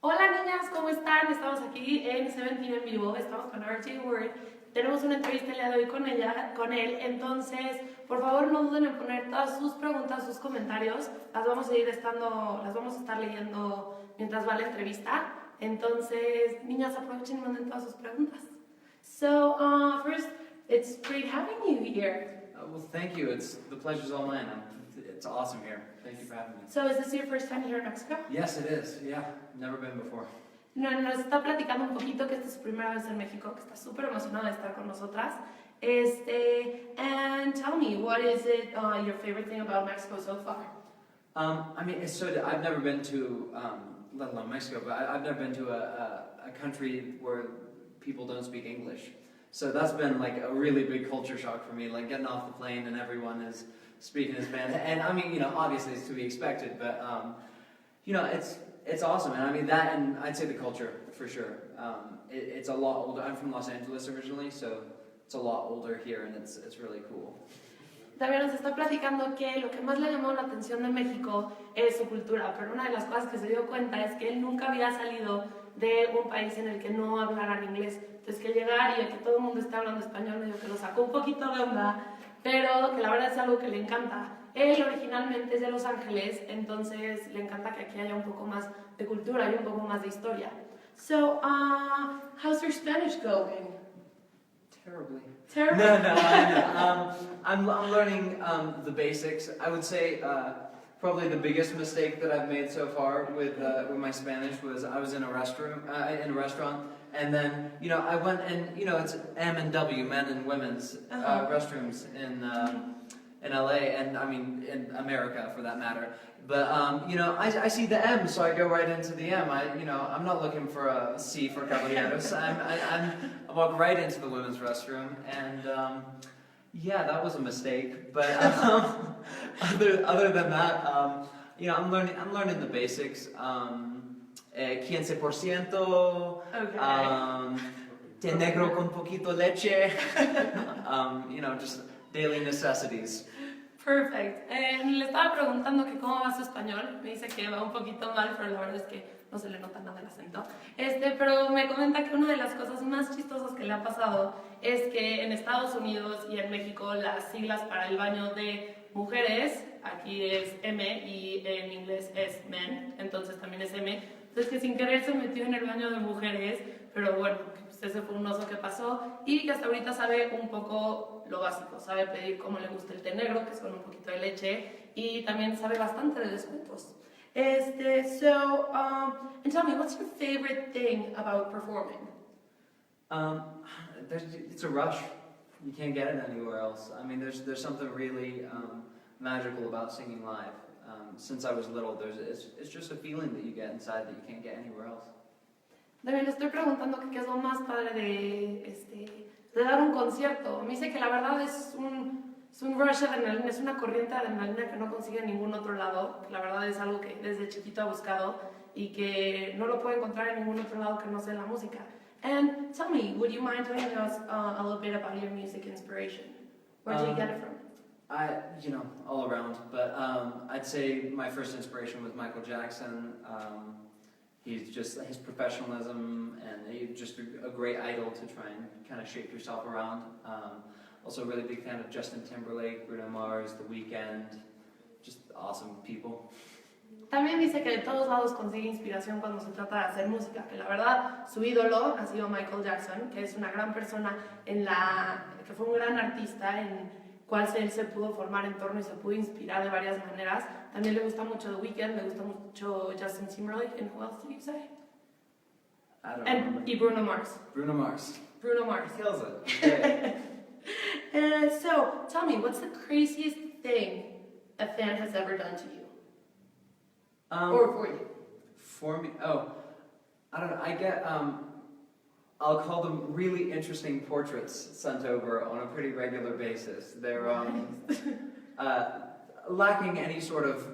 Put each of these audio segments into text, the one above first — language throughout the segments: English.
Hola niñas, ¿cómo están? Estamos aquí en Seventeen en vivo, estamos con RJ Word. Tenemos una entrevista el día de hoy con ella, con él, entonces por favor no duden en poner todas sus preguntas, sus comentarios, las vamos a estar leyendo mientras va la entrevista. Entonces, niñas, aprovechen y manden todas sus preguntas. So, first, it's great having you here. Well, thank you. The pleasure's all mine. It's awesome here. Thank you for having me. So, is this your first time here in Mexico? Yes, it is. Yeah, never been before. No, nos está platicando un poquito que esta es su primera vez en México, que está súper emocionada de estar con nosotras. And tell me, what is it your favorite thing about Mexico so far? I mean, I've never been to, let alone Mexico, but I've never been to a country where people don't speak English. So that's been like a really big culture shock for me, like getting off the plane and everyone is speaking in Spanish. And I mean, obviously it's to be expected, but it's awesome. And I mean that, and I'd say the culture for sure. It's a lot older. I'm from Los Angeles originally, so it's a lot older here, and it's really cool. También nos está platicando que lo que más le llamó la atención de México es su cultura, pero una de las cosas que se dio cuenta es que él nunca había salido de un país en el que no hablaran inglés. Entonces que llegar y que todo el mundo esté hablando español medio que lo sacó un poquito de onda, pero que la verdad es algo que le encanta. Él originalmente es de Los Ángeles, entonces le encanta que aquí haya un poco más de cultura y un poco más de historia. So, how's your Spanish going? Terribly. Terrible? No, I know. I'm learning the basics. I would say probably the biggest mistake that I've made so far with my Spanish was I was in a restaurant, and then I went and it's M and W, men and women's restrooms in LA, and I mean in America for that matter. But I see the M, so I go right into the M. I'm not looking for a C for caballeros. I walk right into the women's restroom, and yeah, that was a mistake. But other than that, I'm learning the basics. 15%. Okay. Té negro con poquito leche. Just daily necessities. Perfect. Le estaba preguntando que cómo va su español. Me dice que va un poquito mal, pero la verdad es que no se le nota nada el acento. Pero me comenta que una de las cosas más chistosas que le ha pasado es que en Estados Unidos y en México las siglas para el baño de mujeres, aquí es M y en inglés es men, entonces también es M. Entonces que sin querer se metió en el baño de mujeres, pero bueno, pues ese fue un oso que pasó y que hasta ahorita sabe un poco lo básico, sabe pedir cómo le gusta el té negro, que es con un poquito de leche, y también sabe bastante de descuentos. And tell me, what's your favorite thing about performing? It's a rush. You can't get it anywhere else. I mean, there's something really magical about singing live. Since I was little, it's just a feeling that you get inside that you can't get anywhere else. También le estoy preguntando que qué es lo más padre de dar un concierto. Me dice que la verdad es un rush de adrenalina, es una corriente de adrenalina que no consigue en ningún otro lado, que la verdad es algo que desde chiquito ha buscado y que no lo puede encontrar en ningún otro lado que no sea en la música. And tell me, would you mind telling us a little bit about your music inspiration? Where did you get it from? All around, but I'd say my first inspiration was Michael Jackson. He's just his professionalism, and he's just a great idol to try and kind of shape yourself around. Also a really big fan of Justin Timberlake, Bruno Mars, The Weeknd, just awesome people. También dice que de todos lados consigue inspiración cuando se trata de hacer música, que la verdad su ídolo ha sido Michael Jackson, que es una gran persona que fue un gran artista en cual él se pudo formar en torno y se pudo inspirar de varias maneras. También le gusta mucho The Weeknd, le gusta mucho Justin Timberlake, and who else did you say? I don't remember. Y Bruno Mars. Bruno Mars. Bruno Mars. Kills it. Okay. So, tell me, what's the craziest thing a fan has ever done to you? Or for you? For me, I don't know. I get, I'll call them really interesting portraits sent over on a pretty regular basis. They're lacking any sort of,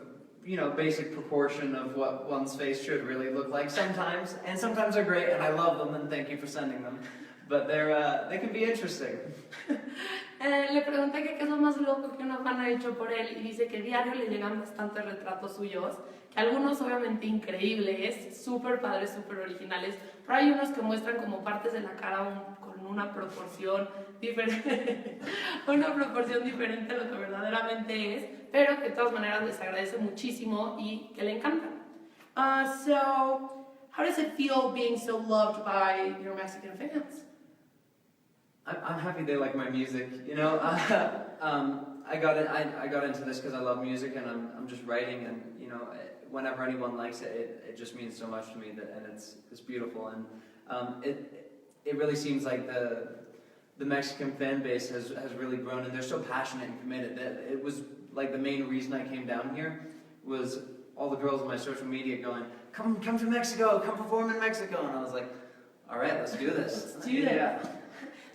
basic proportion of what one's face should really look like sometimes, and sometimes they're great, and I love them, and thank you for sending them. But they can be interesting. Le pregunté que qué es lo más loco que una fan ha hecho por él y dice que diario le llegan bastantes retratos suyos, que algunos obviamente increíbles, súper padres, súper originales, pero hay unos que muestran como partes de la cara con una proporción diferente, una proporción diferente a lo que verdaderamente es, pero que de todas maneras les agradece muchísimo y que le encantan. So, how does it feel being so loved by your Mexican fans? I'm happy they like my music. You know, I got into this because I love music and I'm just writing, and you know, whenever anyone likes it, it just means so much to me, and it's beautiful, and it really seems like the Mexican fan base has really grown, and they're so passionate and committed that it was like the main reason I came down here was all the girls on my social media going, come to Mexico, come perform in Mexico, and I was like, all right, let's do this. Let's do it. Yeah.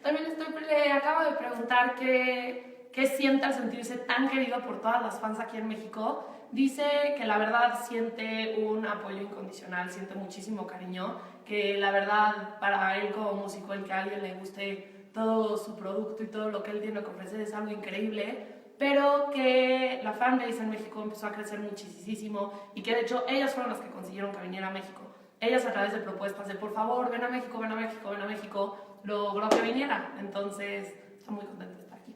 También le acabo de preguntar qué siente al sentirse tan querido por todas las fans aquí en México. Dice que la verdad siente un apoyo incondicional, siente muchísimo cariño, que la verdad para él como músico, el que a alguien le guste todo su producto y todo lo que él tiene que ofrecer es algo increíble, pero que la fanbase en México empezó a crecer muchísimo y que de hecho ellas fueron las que consiguieron que viniera a México. Ellas a través de propuestas de por favor, ven a México, ven a México, ven a México, logró que viniera. Entonces, está muy contenta de estar aquí.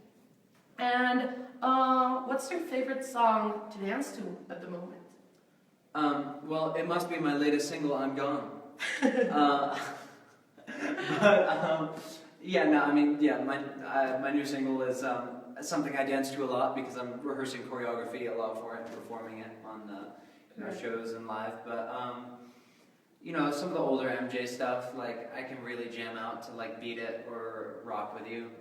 And what's your favorite song to dance to at the moment? Well, it must be my latest single, I'm Gone. But yeah, no, I mean, yeah, my new single is something I dance to a lot because I'm rehearsing choreography a lot for it and performing it on shows and live. But you know, some of the older MJ stuff, like I can really jam out to like Beat It or Rock With You.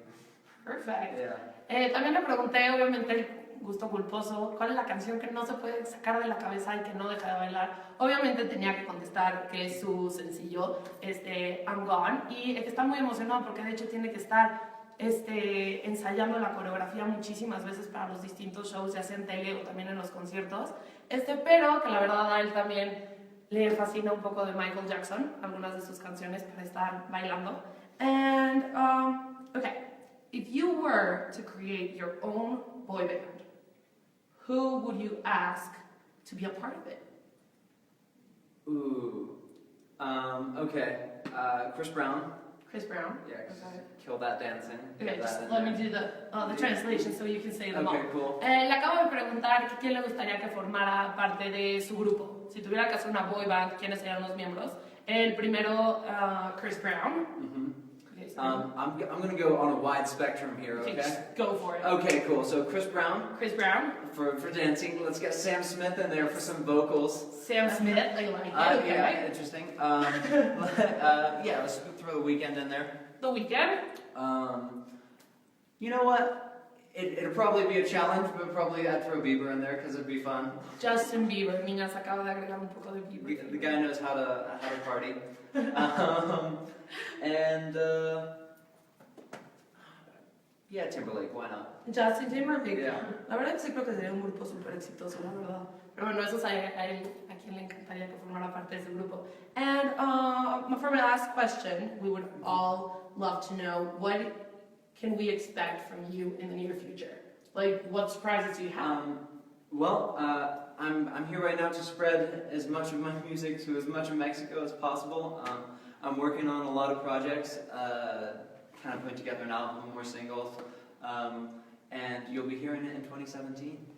Perfect. Yeah. También le pregunté, obviamente, el gusto culposo, ¿cuál es la canción que no se puede sacar de la cabeza y que no deja de bailar? Obviamente tenía que contestar que es su sencillo, I'm Gone, y que está muy emocionado porque de hecho tiene que estar ensayando la coreografía muchísimas veces para los distintos shows, ya sea en tele o también en los conciertos, pero que la verdad a él también le fascina un poco de Michael Jackson, algunas de sus canciones para estar bailando. And, okay, if you were to create your own boy band, who would you ask to be a part of it? Ooh, okay, Chris Brown. Chris Brown? Yeah, Okay. Kill that dancing. Okay, just let me do the translation so you can say them all. Okay, cool. Le acabo de preguntar que quién le gustaría que formara parte de su grupo. Si tuviera que hacer una boy band, ¿quiénes serían los miembros? El primero, Chris Brown. Mm-hmm. Okay, so I'm going to go on a wide spectrum here, okay? just go for it. Okay, cool. So Chris Brown Chris Brown. for dancing. Let's get Sam Smith in there for some vocals. Sam Smith, I like it. Okay. Yeah, interesting. Yeah, let's throw The Weeknd in there. The Weeknd. You know what? It'll probably be a challenge, but probably I'd throw Bieber in there because it'd be fun. Justin Bieber. Niñas, acabo de agregar un poco de Bieber. The guy knows how to party. And yeah, Timberlake. Why not? Justin Timberlake. Yeah. La verdad que sí creo que sería un grupo súper exitoso, la verdad. Pero bueno, eso es a él, a quien le encantaría que formara parte de ese grupo. And for my last question, we would all love to know what can we expect from you in the near future? Like, what surprises do you have? Well, I'm here right now to spread as much of my music to as much of Mexico as possible. I'm working on a lot of projects, kind of putting together an album, more singles, and you'll be hearing it in 2017.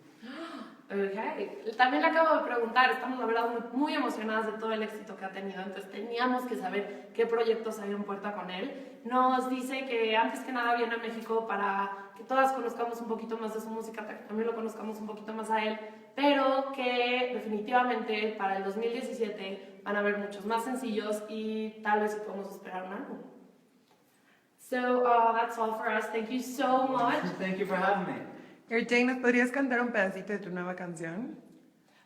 Okay. También le acabo de preguntar, estamos la verdad muy emocionadas de todo el éxito que ha tenido, entonces teníamos que saber qué proyectos hay en puerta con él. Nos dice que antes que nada viene a México para que todas conozcamos un poquito más de su música, que también lo conozcamos un poquito más a él, pero que definitivamente para el 2017 van a haber muchos más sencillos y tal vez podemos esperar un álbum. So that's all for us. Thank you so much. Thank you for having me. Jane, ¿nos podrías cantar un pedacito de tu nueva canción?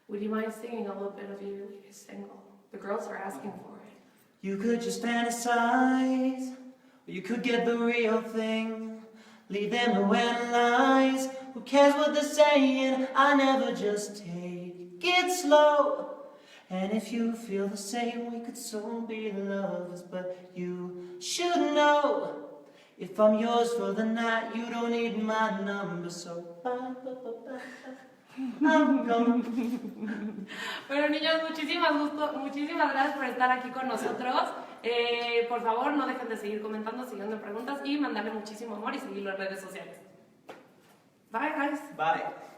Would you mind singing a little bit of your latest single? The girls are asking for it. You could just fantasize, or you could get the real thing. Leave them to analyze. Who cares what they're saying? I never just take it slow. And if you feel the same, we could soon be lovers. But you should know If I'm yours for the night, you don't need my number, so bye, bye, bye, bye. I'm gone. Bueno, niños, muchísimas gracias por estar aquí con nosotros. Por favor, no dejen de seguir comentando, siguiendo preguntas y mandarle muchísimo amor y seguirlo en redes sociales. Bye, guys. Bye.